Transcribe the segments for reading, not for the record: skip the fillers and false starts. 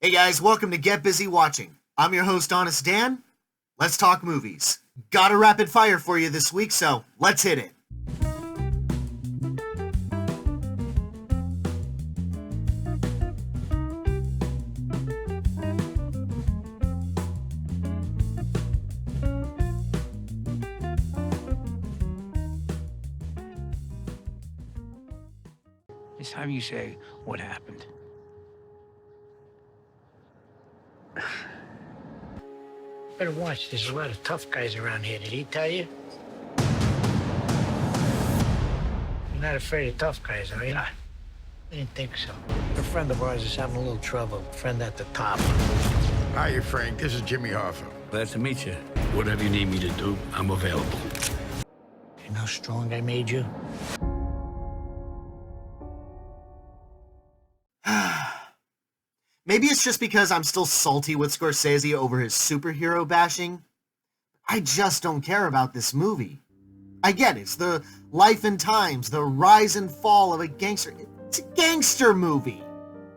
Hey guys, welcome to Get Busy Watching. I'm your host, Honest Dan. Let's talk movies. Got a rapid fire for you this week, so let's hit it. It's time you say what happened. Better watch. There's a lot of tough guys around here. Did he tell you? You're not afraid of tough guys, are you? I didn't think so. A friend of ours is having a little trouble. Friend at the top. Hiya, Frank. This is Jimmy Hoffa. Glad to meet you. Whatever you need me to do, I'm available. You know how strong I made you? Maybe it's just because I'm still salty with Scorsese over his superhero bashing. I just don't care about this movie. I get it. It's the life and times, the rise and fall of a gangster. It's a gangster movie.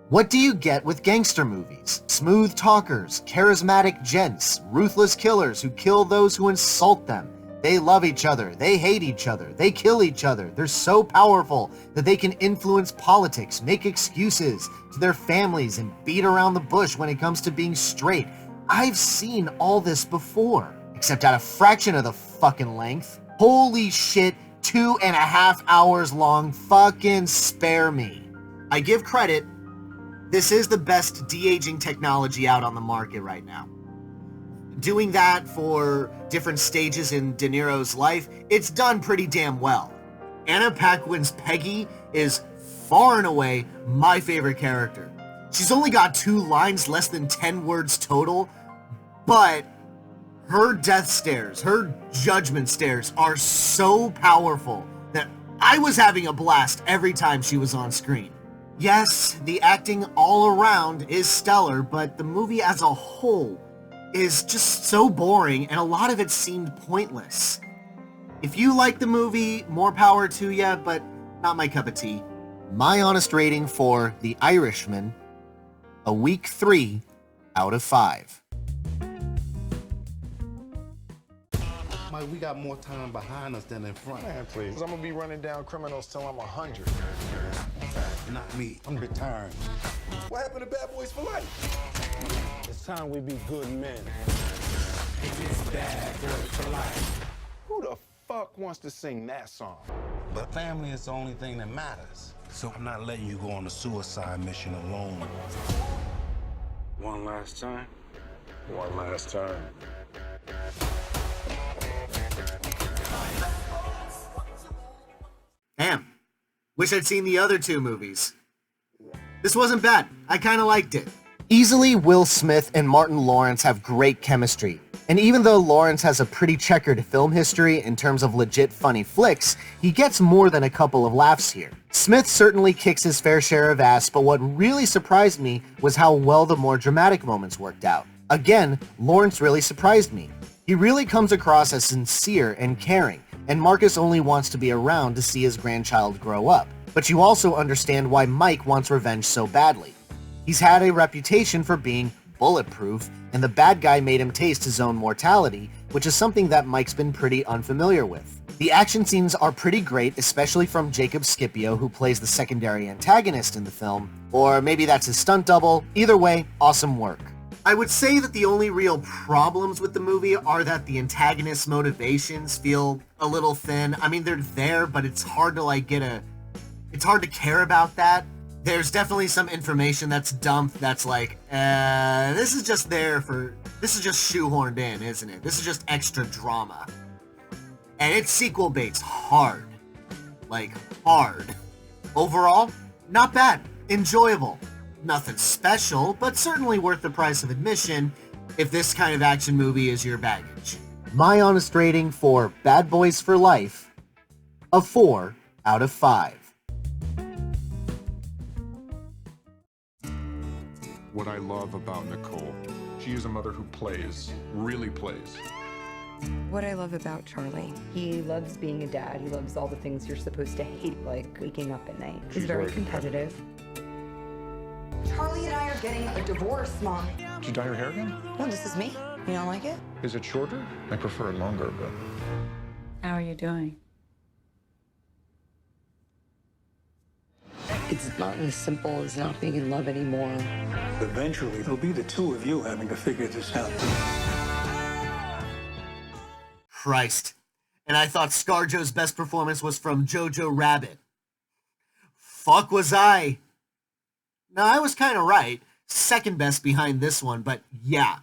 What do you get with gangster movies? Smooth talkers, charismatic gents, ruthless killers who kill those who insult them. They love each other, they hate each other, they kill each other. They're so powerful that they can influence politics, make excuses to their families, and beat around the bush when it comes to being straight. I've seen all this before, except at a fraction of the fucking length. Holy shit, 2.5 hours long, fucking spare me. I give credit, this is the best de-aging technology out on the market right now. Doing that for different stages in De Niro's life, it's done pretty damn well. Anna Paquin's Peggy is far and away my favorite character. She's only got 2 lines, less than 10 words total, but her death stares, her judgment stares are so powerful that I was having a blast every time she was on screen. Yes, the acting all around is stellar, but the movie as a whole is just so boring, and a lot of it seemed pointless. If you like the movie, more power to ya, but not my cup of tea. My honest rating for The Irishman, a weak 3 out of 5. Mike, we got more time behind us than in front. Man, please. I'm gonna be running down criminals till I'm 100. Not me. I'm retiring. What happened to Bad Boys for Life? It's time we be good men. Bad Boys for Life. Who the fuck wants to sing that song? But family is the only thing that matters. So I'm not letting you go on a suicide mission alone. One last time. One last time. Damn. Wish I'd seen the other 2 movies. This wasn't bad. I kinda liked it. Easily, Will Smith and Martin Lawrence have great chemistry. And even though Lawrence has a pretty checkered film history in terms of legit funny flicks, he gets more than a couple of laughs here. Smith certainly kicks his fair share of ass, but what really surprised me was how well the more dramatic moments worked out. Again, Lawrence really surprised me. He really comes across as sincere and caring, and Marcus only wants to be around to see his grandchild grow up. But you also understand why Mike wants revenge so badly. He's had a reputation for being bulletproof, and the bad guy made him taste his own mortality, which is something that Mike's been pretty unfamiliar with. The action scenes are pretty great, especially from Jacob Scipio, who plays the secondary antagonist in the film, or maybe that's his stunt double. Either way, awesome work. I would say that the only real problems with the movie are that the antagonist's motivations feel a little thin. I mean, they're there, but it's hard to it's hard to care about that. There's definitely some information that's dumped that's like, this is just shoehorned in, isn't it? This is just extra drama. And it's sequel baits hard. Like, hard. Overall, not bad. Enjoyable. Nothing special, but certainly worth the price of admission if this kind of action movie is your baggage. My honest rating for Bad Boys for Life, a 4 out of 5. What I love about Nicole, she is a mother who plays, really plays. What I love about Charlie, He loves being a dad. He loves all the things you're supposed to hate, like waking up at night. he's very competitive. Charlie and I are getting a divorce, Mom. Did you dye your hair again? No, this is me. You don't like it? Is it shorter? I prefer it longer, but... How are you doing? It's not as simple as not being in love anymore. Eventually, it'll be the two of you having to figure this out. Christ. And I thought ScarJo's best performance was from Jojo Rabbit. Fuck was I. No, I was kind of right. Second best behind this one, but yeah.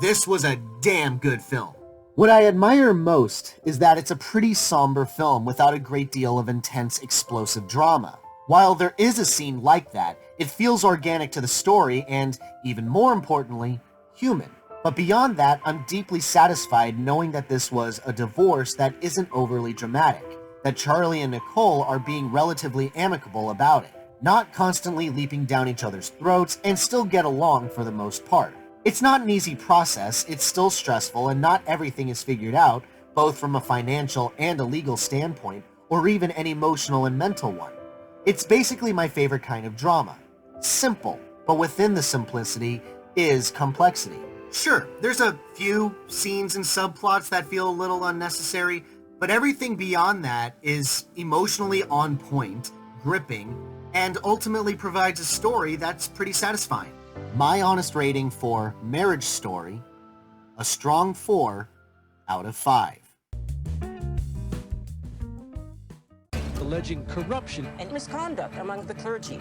This was a damn good film. What I admire most is that it's a pretty somber film without a great deal of intense, explosive drama. While there is a scene like that, it feels organic to the story and, even more importantly, human. But beyond that, I'm deeply satisfied knowing that this was a divorce that isn't overly dramatic, that Charlie and Nicole are being relatively amicable about it, not constantly leaping down each other's throats, and still get along for the most part. It's not an easy process, it's still stressful, and not everything is figured out, both from a financial and a legal standpoint, or even an emotional and mental one. It's basically my favorite kind of drama. Simple, but within the simplicity is complexity. Sure, there's a few scenes and subplots that feel a little unnecessary, but everything beyond that is emotionally on point, gripping, and ultimately provides a story that's pretty satisfying. My honest rating for Marriage Story, a strong 4 out of 5. Alleging corruption And misconduct among the clergy.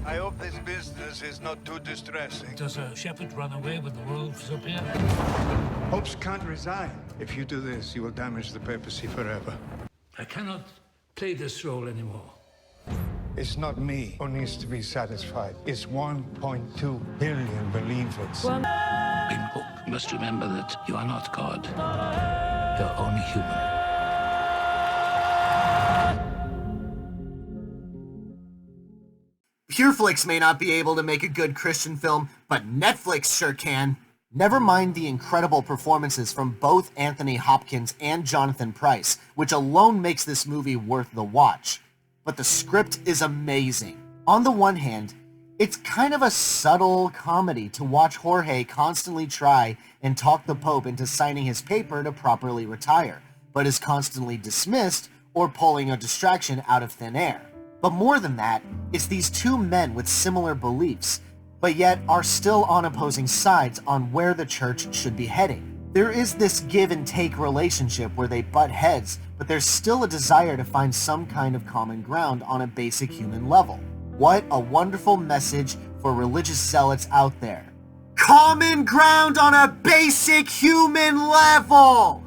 I hope this business is not too distressing. Does a shepherd run away when the wolves appear? Popes can't resign. If you do this, you will damage the papacy forever. I cannot play this role anymore. It's not me who needs to be satisfied. It's 1.2 billion believers. In Pope, you must remember that you are not God. You're only human. PureFlix may not be able to make a good Christian film, but Netflix sure can. Never mind the incredible performances from both Anthony Hopkins and Jonathan Pryce, which alone makes this movie worth the watch. But the script is amazing. On the one hand, it's kind of a subtle comedy to watch Jorge constantly try and talk the Pope into signing his paper to properly retire, but is constantly dismissed or pulling a distraction out of thin air. But more than that, it's these two men with similar beliefs, but yet are still on opposing sides on where the church should be heading. There is this give and take relationship where they butt heads, but there's still a desire to find some kind of common ground on a basic human level. What a wonderful message for religious zealots out there. Common ground on a basic human level!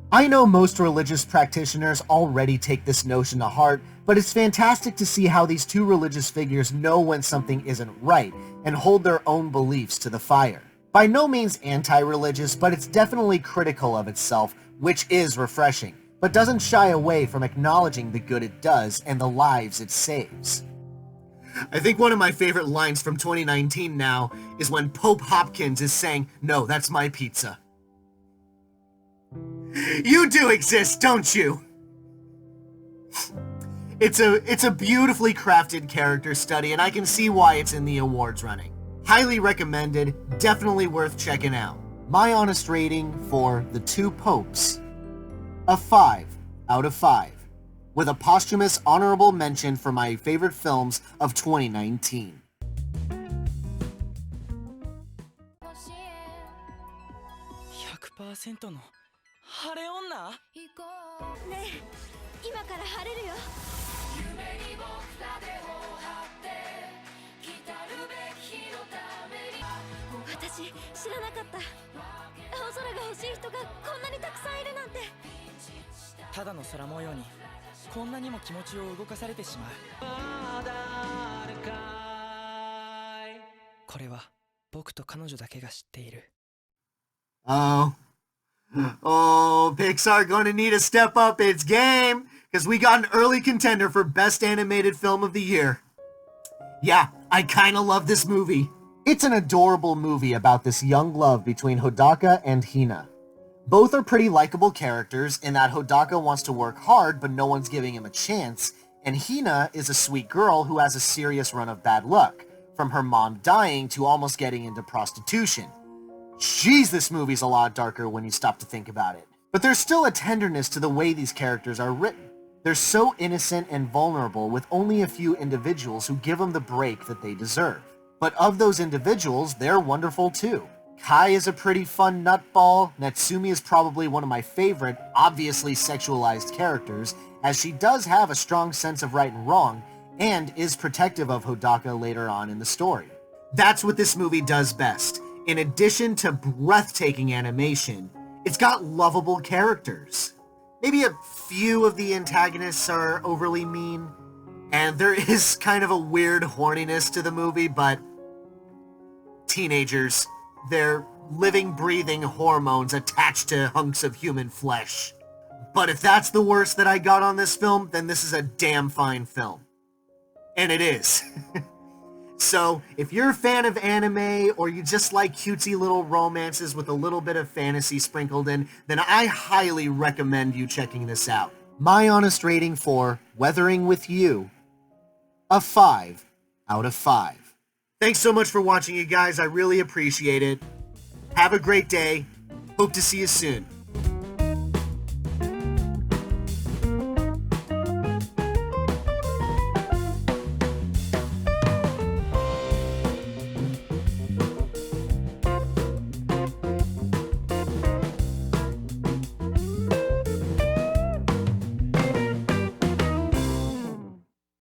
I know most religious practitioners already take this notion to heart, but it's fantastic to see how these two religious figures know when something isn't right and hold their own beliefs to the fire. By no means anti-religious, but it's definitely critical of itself, which is refreshing, but doesn't shy away from acknowledging the good it does and the lives it saves. I think one of my favorite lines from 2019 now is when Pope Hopkins is saying, "No, that's my pizza." You do exist, don't you? It's a beautifully crafted character study, and I can see why it's in the awards running. Highly recommended, definitely worth checking out. My honest rating for The Two Popes, a 5 out of 5, with a posthumous honorable mention for my favorite films of 2019. 100%の晴れ女？行こうねえ、今から晴れるよ。夢に僕らでを張って来たるべき日のために。私知らなかった。青空が欲しい人がこんなにたくさんいるなんて。ただの空模様にこんなにも気持ちを動かされてしまう。これは僕と彼女だけが知っている。Oh, Pixar gonna need to step up its game, because we got an early contender for Best Animated Film of the Year. Yeah, I kinda love this movie. It's an adorable movie about this young love between Hodaka and Hina. Both are pretty likable characters in that Hodaka wants to work hard but no one's giving him a chance, and Hina is a sweet girl who has a serious run of bad luck, from her mom dying to almost getting into prostitution. Jeez, this movie's a lot darker when you stop to think about it. But there's still a tenderness to the way these characters are written. They're so innocent and vulnerable with only a few individuals who give them the break that they deserve. But of those individuals, they're wonderful too. Kai is a pretty fun nutball. Natsumi is probably one of my favorite, obviously sexualized characters, as she does have a strong sense of right and wrong, and is protective of Hodaka later on in the story. That's what this movie does best. In addition to breathtaking animation, it's got lovable characters. Maybe a few of the antagonists are overly mean, and there is kind of a weird horniness to the movie, but teenagers, they're living, breathing hormones attached to hunks of human flesh. But if that's the worst that I got on this film, then this is a damn fine film. And it is. So, if you're a fan of anime, or you just like cutesy little romances with a little bit of fantasy sprinkled in, then I highly recommend you checking this out. My honest rating for Weathering with You, a 5 out of 5. Thanks so much for watching, you guys. I really appreciate it. Have a great day. Hope to see you soon.